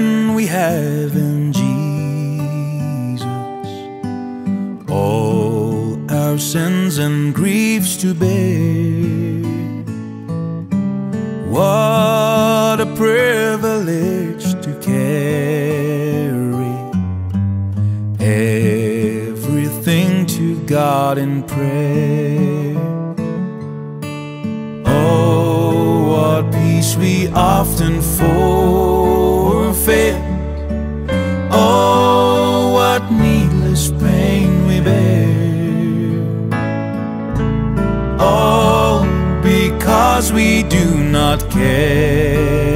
friend we have in Jesus, all our sins and griefs to bear. What a privilege to carry everything to God in prayer. Oh, what peace we often forfeit. Oh, what needless pain we bear. All because we do not care